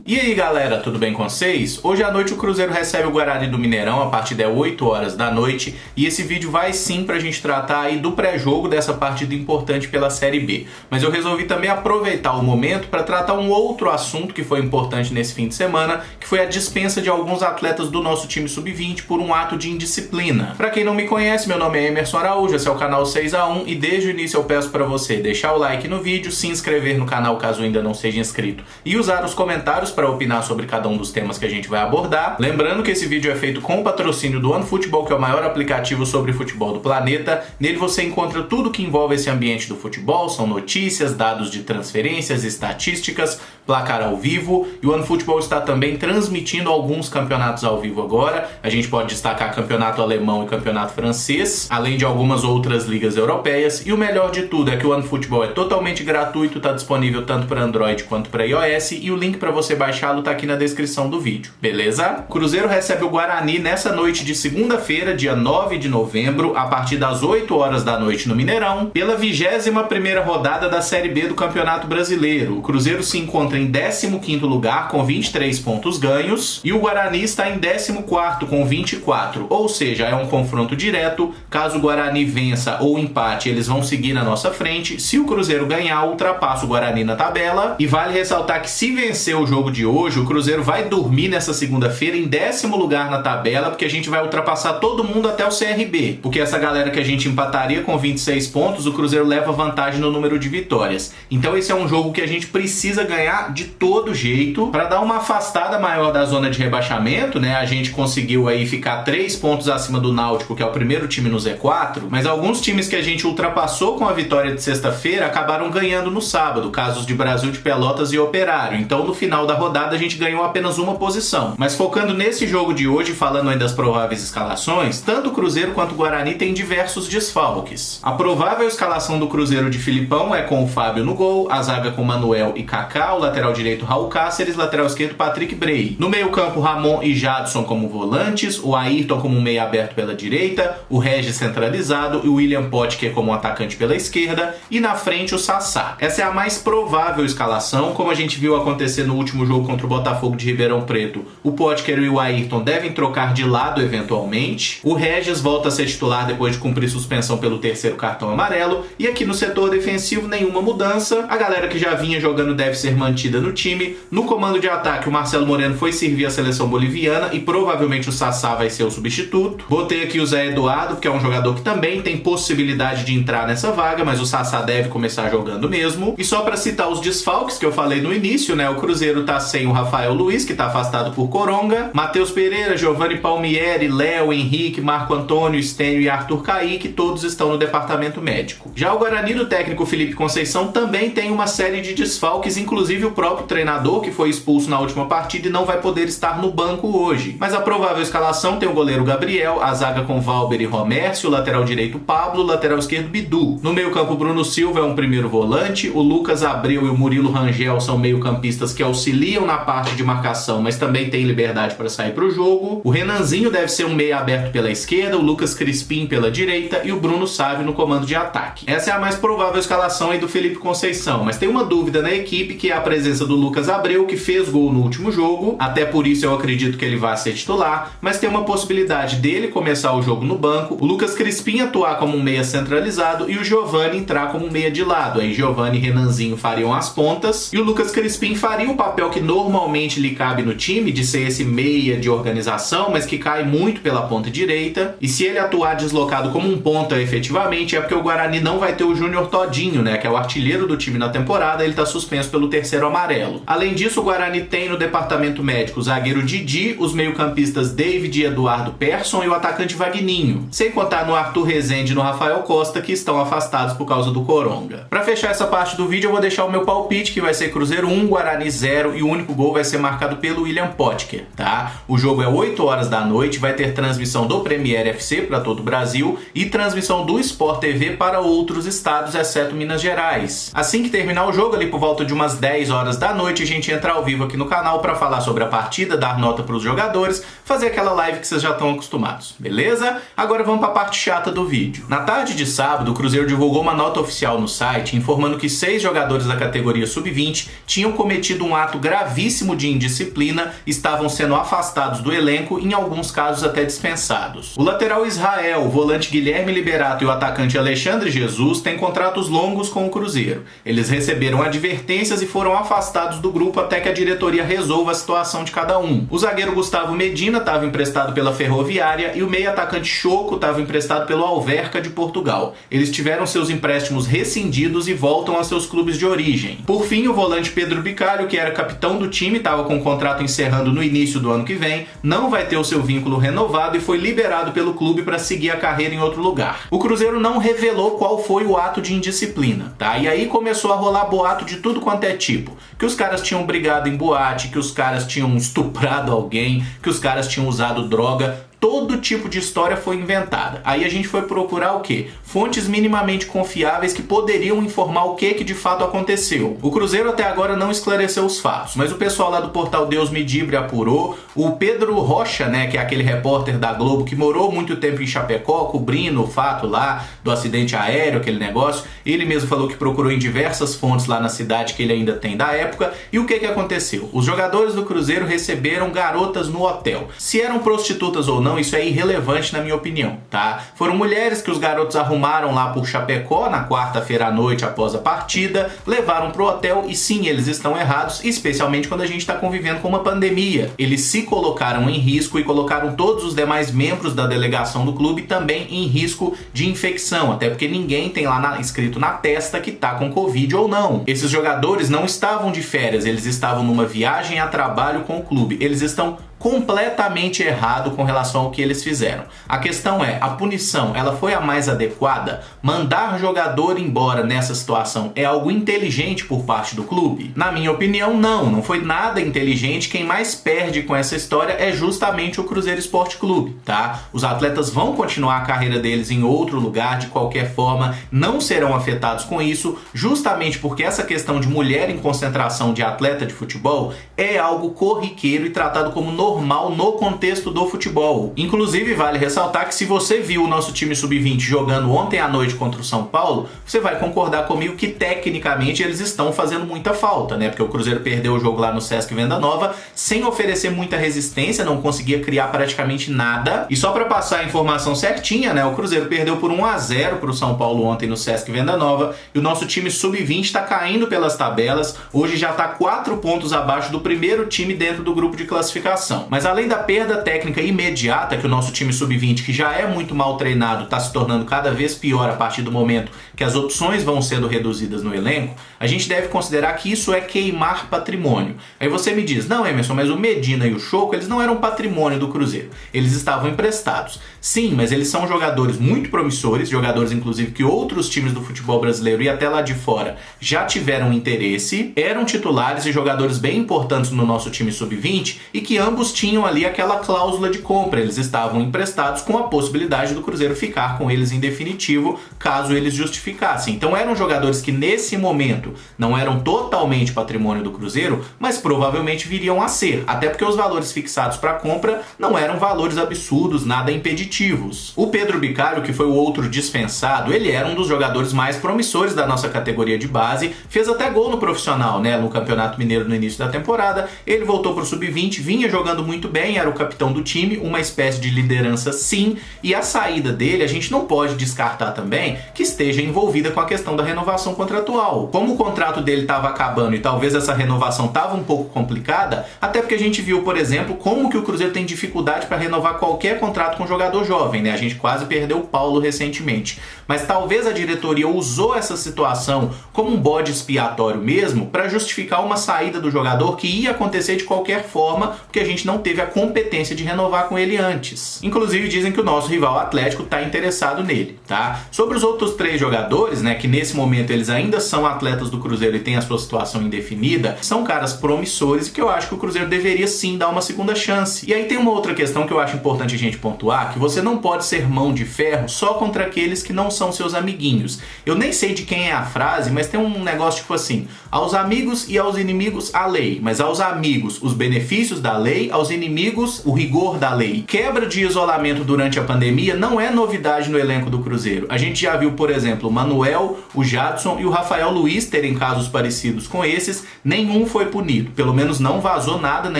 E aí galera, tudo bem com vocês? Hoje à noite o Cruzeiro recebe o Guarani do Mineirão, a partida é 8 horas da noite e esse vídeo vai sim pra gente tratar aí do pré-jogo dessa partida importante pela Série B. Mas eu resolvi também aproveitar o momento para tratar um outro assunto que foi importante nesse fim de semana, que foi a dispensa de alguns atletas do nosso time sub-20 por um ato de indisciplina. Pra quem não me conhece, meu nome é Emerson Araújo, esse é o canal 6x1 e desde o início eu peço pra você deixar o like no vídeo, se inscrever no canal caso ainda não seja inscrito e usar os comentários para opinar sobre cada um dos temas que a gente vai abordar. Lembrando que esse vídeo é feito com o patrocínio do OneFootball, que é o maior aplicativo sobre futebol do planeta. Nele você encontra tudo que envolve esse ambiente do futebol, são notícias, dados de transferências, estatísticas, placar ao vivo, e o OneFootball está também transmitindo alguns campeonatos ao vivo agora. A gente pode destacar campeonato alemão e campeonato francês, além de algumas outras ligas europeias, e o melhor de tudo é que o OneFootball é totalmente gratuito, está disponível tanto para Android quanto para iOS, e o link para você baixá-lo está aqui na descrição do vídeo, beleza? O Cruzeiro recebe o Guarani nessa noite de segunda-feira, dia 9 de novembro, a partir das 8 horas da noite no Mineirão, pela 21ª rodada da Série B do Campeonato Brasileiro. O Cruzeiro se encontra em 15º lugar com 23 pontos ganhos e o Guarani está em 14º com 24, ou seja, é um confronto direto. Caso o Guarani vença ou empate, eles vão seguir na nossa frente. Se o Cruzeiro ganhar, ultrapassa o Guarani na tabela. E vale ressaltar que se vencer o jogo de hoje, o Cruzeiro vai dormir nessa segunda-feira em 10º lugar na tabela, porque a gente vai ultrapassar todo mundo até o CRB, porque essa galera que a gente empataria com 26 pontos, o Cruzeiro leva vantagem no número de vitórias. Então esse é um jogo que a gente precisa ganhar de todo jeito para dar uma afastada maior da zona de rebaixamento, né? A gente conseguiu aí ficar 3 pontos acima do Náutico, que é o primeiro time no Z4, mas alguns times que a gente ultrapassou com a vitória de sexta-feira acabaram ganhando no sábado, casos de Brasil de Pelotas e Operário. Então no final da rodada a gente ganhou apenas uma posição. Mas focando nesse jogo de hoje, falando aí das prováveis escalações, tanto o Cruzeiro quanto o Guarani tem diversos desfalques. A provável escalação do Cruzeiro de Filipão é com o Fábio no gol, a zaga com Manuel e Kaká, o lateral direito Raul Cáceres, lateral esquerdo Patrick Bray. No meio campo, Ramon e Jadson como volantes, o Ayrton como um meia aberto pela direita, o Regis centralizado e o William Potker como um atacante pela esquerda, e na frente o Sassá. Essa é a mais provável escalação, como a gente viu acontecer no último jogo contra o Botafogo de Ribeirão Preto. O Potker e o Ayrton devem trocar de lado eventualmente. O Regis volta a ser titular depois de cumprir suspensão pelo terceiro cartão amarelo, e aqui no setor defensivo nenhuma mudança. A galera que já vinha jogando deve ser mantida no time. No comando de ataque, o Marcelo Moreno foi servir a seleção boliviana e provavelmente o Sassá vai ser o substituto. Botei aqui o Zé Eduardo, que é um jogador que também tem possibilidade de entrar nessa vaga, mas o Sassá deve começar jogando mesmo. E só para citar os desfalques que eu falei no início, né? O Cruzeiro tá sem o Rafael Luiz, que tá afastado por coronga, Matheus Pereira, Giovanni Palmieri, Léo, Henrique, Marco Antônio, Stênio e Arthur Caíque, todos estão no departamento médico. Já o Guarani do técnico Felipe Conceição também tem uma série de desfalques, inclusive o próprio treinador, que foi expulso na última partida e não vai poder estar no banco hoje. Mas a provável escalação tem o goleiro Gabriel, a zaga com Valber e Romércio, o lateral direito Pablo, o lateral esquerdo Bidu. No meio campo, Bruno Silva é um primeiro volante, o Lucas Abreu e o Murilo Rangel são meio campistas que auxiliam na parte de marcação, mas também tem liberdade para sair para o jogo. O Renanzinho deve ser um meia aberto pela esquerda, o Lucas Crispim pela direita e o Bruno Sávio no comando de ataque. Essa é a mais provável escalação aí do Felipe Conceição, mas tem uma dúvida na equipe, que é a presença do Lucas Abreu, que fez gol no último jogo, até por isso eu acredito que ele vai ser titular, mas tem uma possibilidade dele começar o jogo no banco, o Lucas Crispim atuar como um meia centralizado e o Giovanni entrar como um meia de lado. Aí Giovanni e Renanzinho fariam as pontas e o Lucas Crispim faria o papel que normalmente lhe cabe no time, de ser esse meia de organização, mas que cai muito pela ponta direita. E se ele atuar deslocado como um ponta efetivamente, é porque o Guarani não vai ter o Júnior Todinho, né, que é o artilheiro do time na temporada, ele tá suspenso pelo terceiro amarelo. Além disso, o Guarani tem no departamento médico o zagueiro Didi, os meio-campistas David e Eduardo Persson e o atacante Vagninho, sem contar no Arthur Rezende e no Rafael Costa, que estão afastados por causa do coronga. Para fechar essa parte do vídeo, eu vou deixar o meu palpite, que vai ser Cruzeiro 1, Guarani 0, e o único gol vai ser marcado pelo William Potker, tá? O jogo é 8 horas da noite, vai ter transmissão do Premier FC para todo o Brasil e transmissão do Sport TV para outros estados, exceto Minas Gerais. Assim que terminar o jogo, ali por volta de umas 10 horas da noite, a gente entra ao vivo aqui no canal para falar sobre a partida, dar nota para os jogadores, fazer aquela live que vocês já estão acostumados, beleza? Agora vamos para a parte chata do vídeo. Na tarde de sábado, o Cruzeiro divulgou uma nota oficial no site informando que 6 jogadores da categoria sub-20 tinham cometido um ato grave gravíssimo de indisciplina, estavam sendo afastados do elenco, em alguns casos até dispensados. O lateral Israel, o volante Guilherme Liberato e o atacante Alexandre Jesus têm contratos longos com o Cruzeiro. Eles receberam advertências e foram afastados do grupo até que a diretoria resolva a situação de cada um. O zagueiro Gustavo Medina estava emprestado pela Ferroviária e o meio atacante Choco estava emprestado pelo Alverca de Portugal. Eles tiveram seus empréstimos rescindidos e voltam a seus clubes de origem. Por fim, o volante Pedro Bicalho, que era capitão do time, estava com o contrato encerrando no início do ano que vem, não vai ter o seu vínculo renovado e foi liberado pelo clube para seguir a carreira em outro lugar. O Cruzeiro não revelou qual foi o ato de indisciplina, tá? E aí começou a rolar boato de tudo quanto é tipo. Que os caras tinham brigado em boate, que os caras tinham estuprado alguém, que os caras tinham usado droga. Todo tipo de história foi inventada. Aí a gente foi procurar o quê? Fontes minimamente confiáveis que poderiam informar o que de fato aconteceu. O Cruzeiro até agora não esclareceu os fatos, mas o pessoal lá do portal Deus Me Dibre apurou. O Pedro Rocha, né, que é aquele repórter da Globo que morou muito tempo em Chapecó, cobrindo o fato lá do acidente aéreo, aquele negócio, ele mesmo falou que procurou em diversas fontes lá na cidade que ele ainda tem da época. E o que aconteceu? Os jogadores do Cruzeiro receberam garotas no hotel. Se eram prostitutas ou não, isso é irrelevante na minha opinião, tá? Foram mulheres que os garotos arrumaram lá por Chapecó na quarta-feira à noite após a partida, levaram pro hotel e sim, eles estão errados, especialmente quando a gente está convivendo com uma pandemia. Eles se colocaram em risco e colocaram todos os demais membros da delegação do clube também em risco de infecção, até porque ninguém tem lá escrito na testa que tá com Covid ou não. Esses jogadores não estavam de férias, eles estavam numa viagem a trabalho com o clube. Eles estão completamente errado com relação ao que eles fizeram. A questão é, a punição, ela foi a mais adequada? Mandar jogador embora nessa situação é algo inteligente por parte do clube? Na minha opinião, não foi nada inteligente. Quem mais perde com essa história é justamente o Cruzeiro Esporte Clube, tá? Os atletas vão continuar a carreira deles em outro lugar, de qualquer forma, não serão afetados com isso, justamente porque essa questão de mulher em concentração de atleta de futebol é algo corriqueiro e tratado como normal no contexto do futebol. Inclusive, vale ressaltar que se você viu o nosso time sub-20 jogando ontem à noite contra o São Paulo, você vai concordar comigo que tecnicamente eles estão fazendo muita falta, né? Porque o Cruzeiro perdeu o jogo lá no Sesc Venda Nova sem oferecer muita resistência, não conseguia criar praticamente nada. E só para passar a informação certinha, né? O Cruzeiro perdeu por 1-0 para o São Paulo ontem no Sesc Venda Nova e o nosso time sub-20 está caindo pelas tabelas. Hoje já está 4 pontos abaixo do primeiro time dentro do grupo de classificação. Mas além da perda técnica imediata que o nosso time sub-20, que já é muito mal treinado, está se tornando cada vez pior a partir do momento que as opções vão sendo reduzidas no elenco, a gente deve considerar que isso é queimar patrimônio. Aí você me diz, não, Emerson, mas o Medina e o Choco, eles não eram patrimônio do Cruzeiro. Eles estavam emprestados. Sim, mas eles são jogadores muito promissores, jogadores inclusive que outros times do futebol brasileiro e até lá de fora já tiveram interesse, eram titulares e jogadores bem importantes no nosso time sub-20 e que ambos tinham ali aquela cláusula de compra. Eles estavam emprestados com a possibilidade do Cruzeiro ficar com eles em definitivo, caso eles justificassem. Então eram jogadores que nesse momento não eram totalmente patrimônio do Cruzeiro, mas provavelmente viriam a ser, até porque os valores fixados para compra não eram valores absurdos, nada impeditivos. O Pedro Bicalho, que foi o outro dispensado, ele era um dos jogadores mais promissores da nossa categoria de base, fez até gol no profissional, né, no Campeonato Mineiro no início da temporada. Ele voltou pro sub-20, vinha jogando muito bem, era o capitão do time, uma espécie de liderança sim, e a saída dele a gente não pode descartar também que esteja envolvida com a questão da renovação contratual. Como o contrato dele estava acabando e talvez essa renovação estava um pouco complicada, até porque a gente viu, por exemplo, como que o Cruzeiro tem dificuldade para renovar qualquer contrato com jogador jovem, né? A gente quase perdeu o Paulo recentemente. Mas talvez a diretoria usou essa situação como um bode expiatório mesmo para justificar uma saída do jogador que ia acontecer de qualquer forma, porque a gente não teve a competência de renovar com ele antes. Inclusive dizem que o nosso rival Atlético está interessado nele, tá? Sobre os outros 3 jogadores, né, que nesse momento eles ainda são atletas do Cruzeiro e têm a sua situação indefinida, são caras promissores e que eu acho que o Cruzeiro deveria sim dar uma segunda chance. E aí tem uma outra questão que eu acho importante a gente pontuar, que você não pode ser mão de ferro só contra aqueles que não são seus amiguinhos. Eu nem sei de quem é a frase, mas tem um negócio tipo assim: aos amigos e aos inimigos a lei, mas aos amigos os benefícios da lei, aos inimigos o rigor da lei. Quebra de isolamento durante a pandemia não é novidade no elenco do Cruzeiro. A gente já viu, por exemplo, o Manuel, o Jadson e o Rafael Luiz terem casos parecidos com esses, nenhum foi punido. Pelo menos não vazou nada na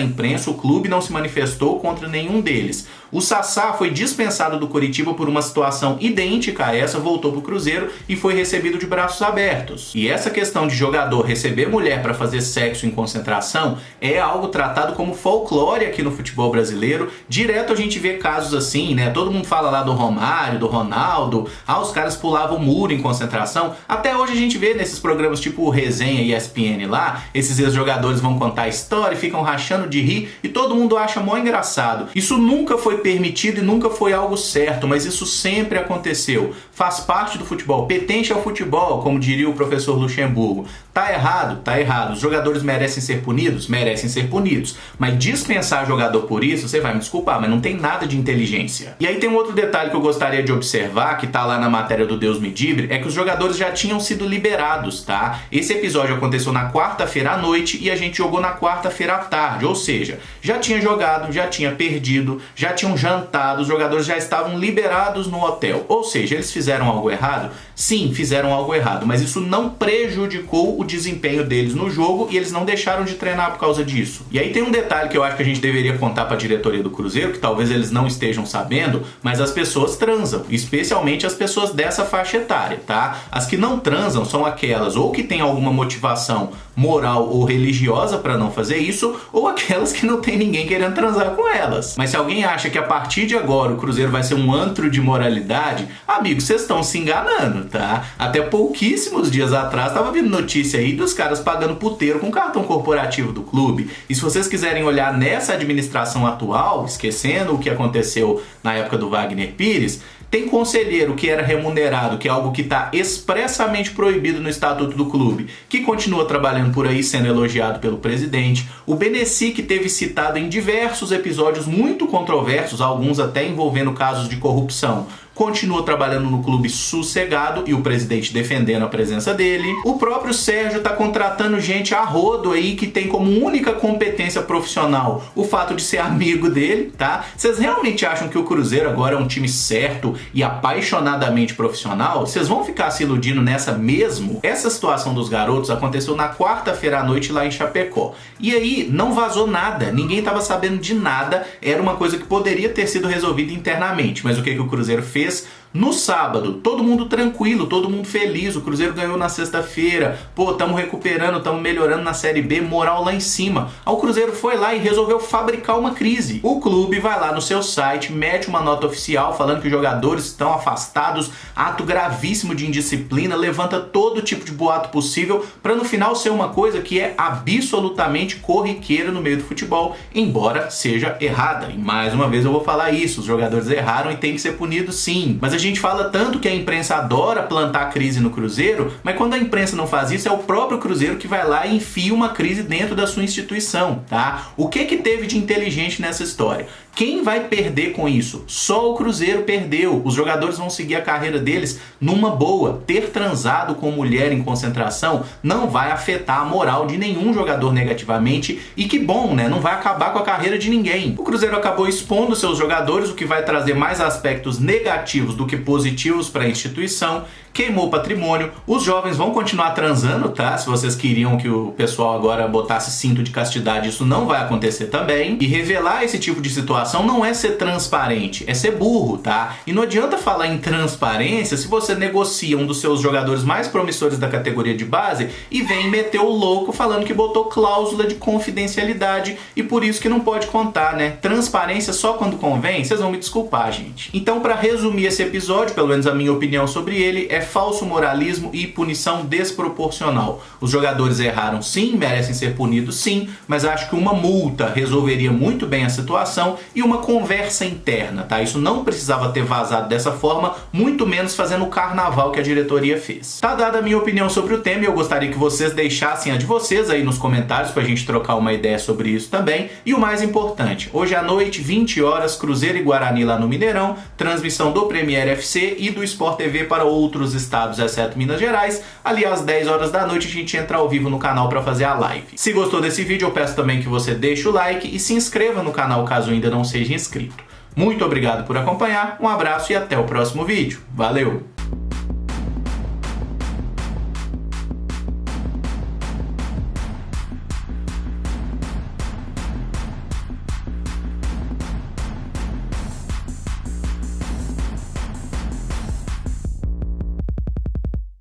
imprensa, o clube não se manifestou contra nenhum deles. O Sassá foi dispensado do Coritiba por uma situação idêntica a essa, voltou pro Cruzeiro e foi recebido de braços abertos. E essa questão de jogador receber mulher para fazer sexo em concentração é algo tratado como folclore aqui no futebol brasileiro. Direto a gente vê casos assim, né? Todo mundo fala lá do Romário, do Ronaldo, os caras pulavam o muro em concentração. Até hoje a gente vê nesses programas tipo o Resenha e ESPN lá, esses ex-jogadores vão contar a história e ficam rachando de rir e todo mundo acha mó engraçado. Isso nunca foi permitido e nunca foi algo certo, mas isso sempre aconteceu. Faz parte do futebol, pertence ao futebol, como diria o professor Luxemburgo. Tá errado? Tá errado. Os jogadores merecem ser punidos? Merecem ser punidos. Mas dispensar jogador por isso, você vai me desculpar, mas não tem nada de inteligência. E aí tem um outro detalhe que eu gostaria de observar, que tá lá na matéria do Deus Me Livre, é que os jogadores já tinham sido liberados, tá? Esse episódio aconteceu na quarta-feira à noite e a gente jogou na quarta-feira à tarde, ou seja, já tinha jogado, já tinha perdido, já tinham jantado, os jogadores já estavam liberados no hotel. Ou seja, eles fizeram algo errado? Sim, fizeram algo errado, mas isso não prejudicou o desempenho deles no jogo e eles não deixaram de treinar por causa disso. E aí tem um detalhe que eu acho que a gente deveria contar para a diretoria do Cruzeiro, que talvez eles não estejam sabendo, mas as pessoas transam, especialmente as pessoas dessa faixa etária, tá? As que não transam são aquelas ou que têm alguma motivação moral ou religiosa para não fazer isso, ou aquelas que não tem ninguém querendo transar com elas. Mas se alguém acha que a partir de agora o Cruzeiro vai ser um antro de moralidade, amigos, vocês estão se enganando, tá? Até pouquíssimos dias atrás tava vindo notícia aí dos caras pagando puteiro com cartão corporativo do clube. E se vocês quiserem olhar nessa administração atual, esquecendo o que aconteceu na época do Wagner Pires, tem conselheiro que era remunerado, que é algo que está expressamente proibido no estatuto do clube, que continua trabalhando por aí sendo elogiado pelo presidente. O Benessi, que teve citado em diversos episódios muito controversos, alguns até envolvendo casos de corrupção, continua trabalhando no clube sossegado e o presidente defendendo a presença dele. O próprio Sérgio tá contratando gente a rodo aí que tem como única competência profissional o fato de ser amigo dele, tá? Vocês realmente acham que o Cruzeiro agora é um time certo e apaixonadamente profissional? Vocês vão ficar se iludindo nessa mesmo? Essa situação dos garotos aconteceu na quarta-feira à noite lá em Chapecó. E aí não vazou nada, ninguém tava sabendo de nada, era uma coisa que poderia ter sido resolvida internamente. Mas o que o Cruzeiro fez? No sábado, todo mundo tranquilo, todo mundo feliz, o Cruzeiro ganhou na sexta-feira, pô, tamo recuperando, tamo melhorando na Série B, moral lá em cima. Aí o Cruzeiro foi lá e resolveu fabricar uma crise. O clube vai lá no seu site, mete uma nota oficial falando que os jogadores estão afastados, ato gravíssimo de indisciplina, levanta todo tipo de boato possível para no final ser uma coisa que é absolutamente corriqueira no meio do futebol, embora seja errada. E mais uma vez eu vou falar isso, os jogadores erraram e tem que ser punidos sim. Mas a gente fala tanto que a imprensa adora plantar crise no Cruzeiro, mas quando a imprensa não faz isso, é o próprio Cruzeiro que vai lá e enfia uma crise dentro da sua instituição, tá? O que teve de inteligente nessa história? Quem vai perder com isso? Só o Cruzeiro perdeu. Os jogadores vão seguir a carreira deles numa boa. Ter transado com mulher em concentração não vai afetar a moral de nenhum jogador negativamente. E que bom, né? Não vai acabar com a carreira de ninguém. O Cruzeiro acabou expondo seus jogadores, o que vai trazer mais aspectos negativos do que positivos para a instituição. Queimou patrimônio. Os jovens vão continuar transando, tá? Se vocês queriam que o pessoal agora botasse cinto de castidade, isso não vai acontecer também. E revelar esse tipo de situação não é ser transparente, é ser burro, tá? E não adianta falar em transparência se você negocia um dos seus jogadores mais promissores da categoria de base e vem meter o louco falando que botou cláusula de confidencialidade e por isso que não pode contar, né? Transparência só quando convém? Vocês vão me desculpar, gente. Então, para resumir esse episódio, pelo menos a minha opinião sobre ele, é falso moralismo e punição desproporcional. Os jogadores erraram sim, merecem ser punidos sim, mas acho que uma multa resolveria muito bem a situação e uma conversa interna, tá? Isso não precisava ter vazado dessa forma, muito menos fazendo o carnaval que a diretoria fez. Tá dada a minha opinião sobre o tema e eu gostaria que vocês deixassem a de vocês aí nos comentários pra gente trocar uma ideia sobre isso também. E o mais importante, hoje à noite, 20 horas, Cruzeiro e Guarani lá no Mineirão, transmissão do Premier FC e do Sport TV para outros estados, exceto Minas Gerais. Ali às 10 horas da noite a gente entra ao vivo no canal para fazer a live. Se gostou desse vídeo, eu peço também que você deixe o like e se inscreva no canal caso ainda não seja inscrito. Muito obrigado por acompanhar, um abraço e até o próximo vídeo. Valeu!